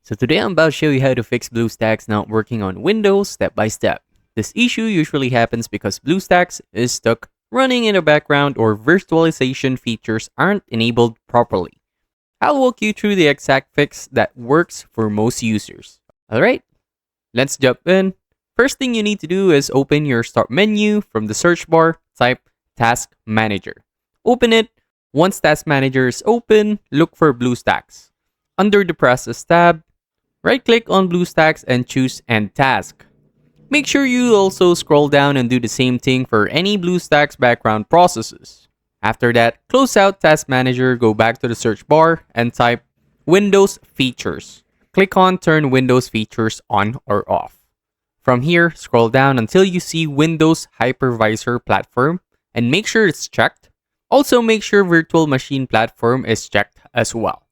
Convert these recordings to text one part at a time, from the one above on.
So today I'm about to show you how to fix BlueStacks not working on Windows step by step. This issue usually happens because BlueStacks is stuck running in the background or virtualization features aren't enabled properly. I'll walk you through the exact fix that works for most users. Alright, let's jump in. First thing you need to do is open your start menu. From the search bar, type Task Manager. Open it. Once Task Manager is open, look for BlueStacks. Under the Process tab, right-click on BlueStacks and choose End Task. Make sure you also scroll down and do the same thing for any BlueStacks background processes. After that, close out Task Manager, go back to the search bar, and type Windows Features. Click on Turn Windows Features on or off. From here, scroll down until you see Windows Hypervisor Platform and make sure it's checked. Also, make sure Virtual Machine Platform is checked as well.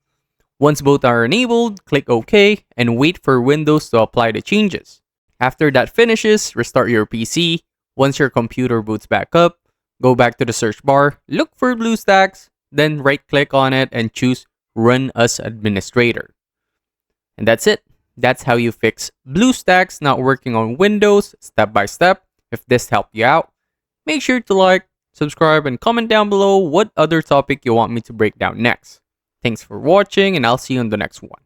Once both are enabled, click OK and wait for Windows to apply the changes. After that finishes, restart your PC. Once your computer boots back up, go back to the search bar, look for BlueStacks, then right-click on it and choose Run as Administrator. And that's it. That's how you fix BlueStacks not working on Windows step by step. If this helped you out, make sure to like, subscribe, and comment down below what other topic you want me to break down next. Thanks for watching, and I'll see you on the next one.